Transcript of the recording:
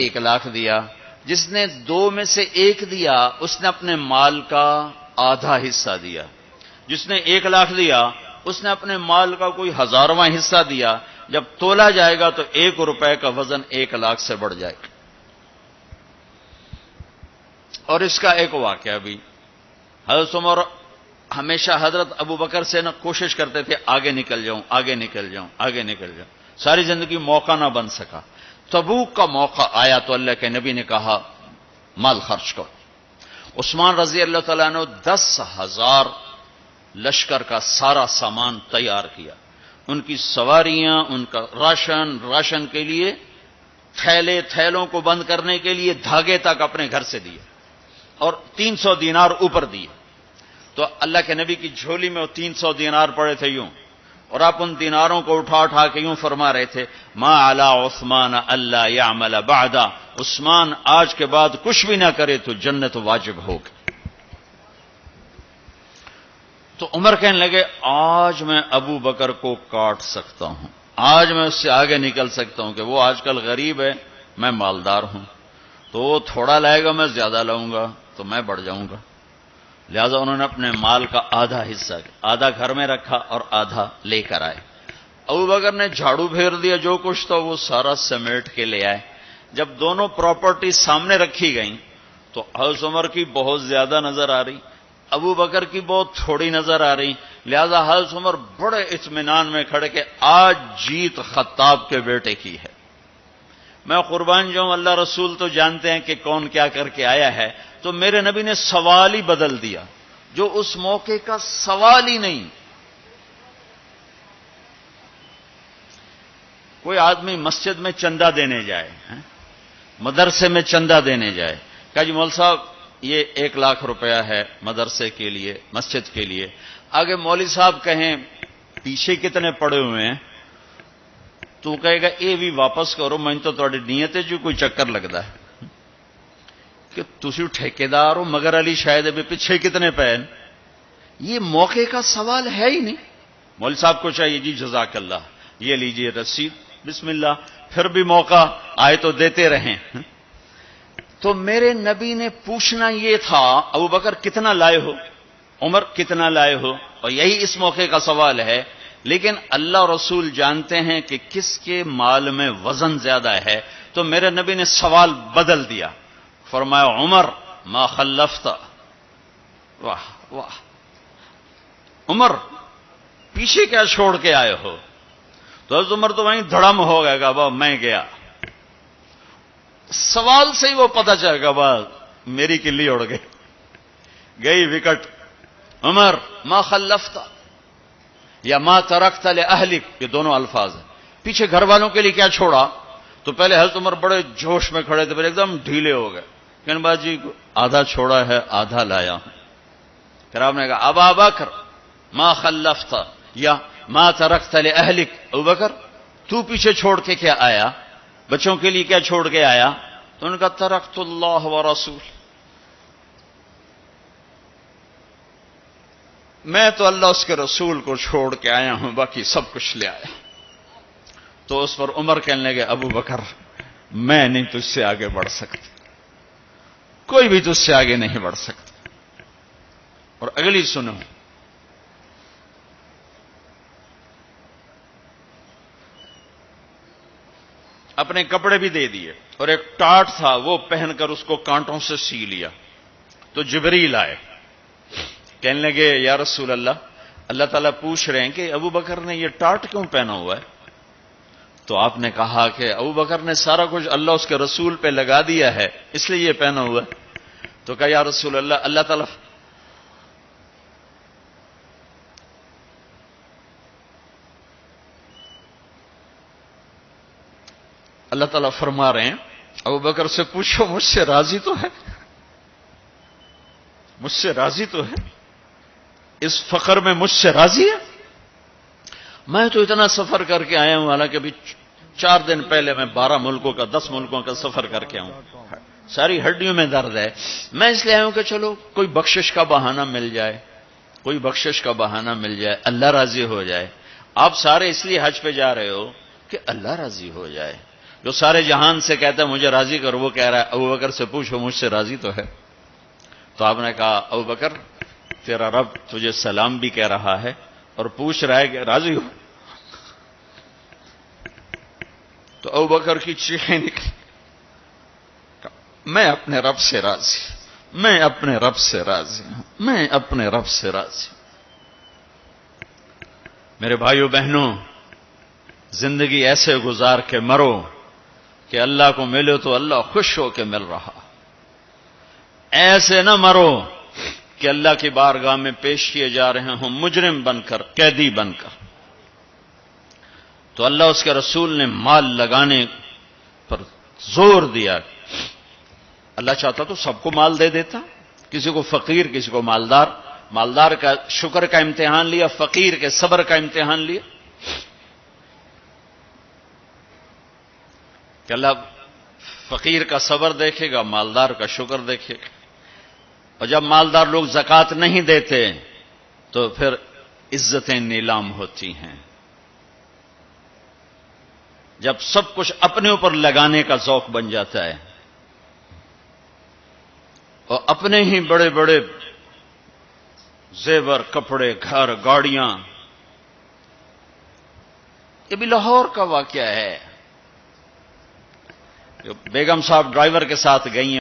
1,00,000 دیا، جس نے 2 میں سے 1 دیا اس نے اپنے مال کا آدھا حصہ دیا، جس نے 1,00,000 دیا اس نے اپنے مال کا کوئی 1000واں حصہ دیا، جب تولا جائے گا تو 1 روپے کا وزن 1,00,000 سے بڑھ جائے گا۔ اور اس کا ایک واقعہ بھی، حضرت عمر ہمیشہ حضرت ابو بکر سے نہ کوشش کرتے تھے آگے نکل جاؤں، آگے نکل جاؤں، آگے نکل جاؤں، ساری زندگی موقع نہ بن سکا۔ تبوک کا موقع آیا تو اللہ کے نبی نے کہا مال خرچ کرو۔ عثمان رضی اللہ تعالیٰ نے 10,000 لشکر کا سارا سامان تیار کیا، ان کی سواریاں، ان کا راشن کے لیے تھیلوں کو بند کرنے کے لیے دھاگے تک اپنے گھر سے دیے، اور 300 دینار اوپر دیے۔ تو اللہ کے نبی کی جھولی میں وہ 300 دینار پڑے تھے یوں، اور آپ ان دیناروں کو اٹھا کے یوں فرما رہے تھے ما علی عثمان اللہ یعمل بعدا، عثمان آج کے بعد کچھ بھی نہ کرے تو جنت واجب ہوگی۔ تو عمر کہنے لگے آج میں ابو بکر کو کاٹ سکتا ہوں، آج میں اس سے آگے نکل سکتا ہوں کہ وہ آج کل غریب ہے، میں مالدار ہوں، تو وہ تھوڑا لائے گا میں زیادہ لاؤں گا تو میں بڑھ جاؤں گا۔ لہذا انہوں نے اپنے مال کا آدھا حصہ، آدھا گھر میں رکھا اور آدھا لے کر آئے۔ ابو بکر نے جھاڑو پھیر دیا، جو کچھ تھا وہ سارا سمیٹ کے لے آئے۔ جب دونوں پراپرٹی سامنے رکھی گئیں تو حضرت عمر کی بہت زیادہ نظر آ رہی، ابو بکر کی بہت تھوڑی نظر آ رہی، لہذا حضرت عمر بڑے اطمینان میں کھڑے کہ آج جیت خطاب کے بیٹے کی ہے۔ میں قربان جاؤں، اللہ رسول تو جانتے ہیں کہ کون کیا کر کے آیا ہے، تو میرے نبی نے سوال ہی بدل دیا، جو اس موقع کا سوال ہی نہیں۔ کوئی آدمی مسجد میں چندہ دینے جائے، مدرسے میں چندہ دینے جائے، کہا جی مول صاحب یہ 1,00,000 روپیہ ہے مدرسے کے لیے، مسجد کے لیے۔ آگے مولوی صاحب کہیں پیچھے کتنے پڑے ہوئے ہیں، تو کہے گا اے بھی واپس کرو، میں تو تھوڑی نیت ہے جو کوئی چکر لگتا ہے کہ تسی ٹھیکیدار ہو، مگر علی شاید ابھی پیچھے کتنے پے ہیں۔ یہ موقع کا سوال ہے ہی نہیں۔ مولوی صاحب کو چاہیے جی جزاک اللہ، یہ لیجئے رسید، بسم اللہ، پھر بھی موقع آئے تو دیتے رہیں۔ تو میرے نبی نے پوچھنا یہ تھا ابو بکر کتنا لائے ہو، عمر کتنا لائے ہو، اور یہی اس موقع کا سوال ہے۔ لیکن اللہ رسول جانتے ہیں کہ کس کے مال میں وزن زیادہ ہے، تو میرے نبی نے سوال بدل دیا، فرمایا عمر ما خلفت، واہ واہ، عمر پیچھے کیا چھوڑ کے آئے ہو؟ تو حضرت عمر تو وہیں دھڑم ہو گئے گا، با میں گیا، سوال سے ہی وہ پتہ چل گا، با میری کلی اڑ گئی وکٹ۔ عمر ما خلفت یا ما ترکت لأہلک، یہ دونوں الفاظ ہیں، پیچھے گھر والوں کے لیے کیا چھوڑا؟ تو پہلے حضرت عمر بڑے جوش میں کھڑے تھے، پھر ایک دم ڈھیلے ہو گئے، کہنے باجی آدھا چھوڑا ہے آدھا لایا ہوں۔ پھر آپ نے کہا ابا بکر ما خلفت یا ما ترکت لأہلک، ابو بکر تو پیچھے چھوڑ کے کیا آیا، بچوں کے لیے کیا چھوڑ کے آیا؟ تو ان کا ترکت اللہ ورسول، میں تو اللہ اس کے رسول کو چھوڑ کے آیا ہوں، باقی سب کچھ لے آیا۔ تو اس پر عمر کہنے لگے ابو بکر میں نہیں تجھ سے آگے بڑھ سکتا، کوئی بھی تجھ سے آگے نہیں بڑھ سکتا۔ اور اگلی سنو، اپنے کپڑے بھی دے دیے اور ایک ٹاٹ تھا وہ پہن کر اس کو کانٹوں سے سی لیا۔ تو جبریل آئے، کہنے لگے یا رسول اللہ، اللہ تعالیٰ پوچھ رہے ہیں کہ ابو بکر نے یہ ٹاٹ کیوں پہنا ہوا ہے؟ تو آپ نے کہا کہ ابو بکر نے سارا کچھ اللہ اس کے رسول پہ لگا دیا ہے، اس لیے یہ پہنا ہوا ہے۔ تو کہا یا رسول اللہ، اللہ تعالیٰ فرما رہے ہیں ابو بکر سے پوچھو مجھ سے راضی تو ہے، مجھ سے راضی تو ہے، اس فخر میں مجھ سے راضی ہے؟ میں تو اتنا سفر کر کے آیا ہوں، حالانکہ ابھی 4 دن پہلے میں 12 ملکوں کا 10 ملکوں کا سفر کر کے آؤں، ساری ہڈیوں میں درد ہے، میں اس لیے آیا ہوں کہ چلو کوئی بخشش کا بہانہ مل جائے، کوئی بخشش کا بہانہ مل جائے، اللہ راضی ہو جائے۔ آپ سارے اس لیے حج پہ جا رہے ہو کہ اللہ راضی ہو جائے۔ جو سارے جہان سے کہتا ہے مجھے راضی کر، وہ کہہ رہا ہے ابو بکر سے پوچھو مجھ سے راضی تو ہے؟ تو آپ نے کہا ابو بکر تیرا رب تجھے سلام بھی کہہ رہا ہے اور پوچھ رہا ہے کہ راضی ہو؟ تو ابو بکر کی چیخیں نکلی، میں اپنے رب سے راضی، میں اپنے رب سے راضی ہوں، میں اپنے رب سے راضی ہوں۔ میرے بھائیو بہنوں، زندگی ایسے گزار کے مرو کہ اللہ کو ملو تو اللہ خوش ہو کے مل رہا، ایسے نہ مرو کہ اللہ کی بارگاہ میں پیش کیے جا رہے ہوں مجرم بن کر، قیدی بن کر۔ تو اللہ اس کے رسول نے مال لگانے پر زور دیا۔ اللہ چاہتا تو سب کو مال دے دیتا، کسی کو فقیر کسی کو مالدار، مالدار کا شکر کا امتحان لیا، فقیر کے صبر کا امتحان لیا کہ اللہ فقیر کا صبر دیکھے گا، مالدار کا شکر دیکھے گا۔ اور جب مالدار لوگ زکوٰۃ نہیں دیتے تو پھر عزتیں نیلام ہوتی ہیں۔ جب سب کچھ اپنے اوپر لگانے کا ذوق بن جاتا ہے اور اپنے ہی بڑے بڑے زیور، کپڑے، گھر، گاڑیاں۔ یہ بھی لاہور کا واقعہ ہے۔ جو بیگم صاحب ڈرائیور کے ساتھ گئی ہیں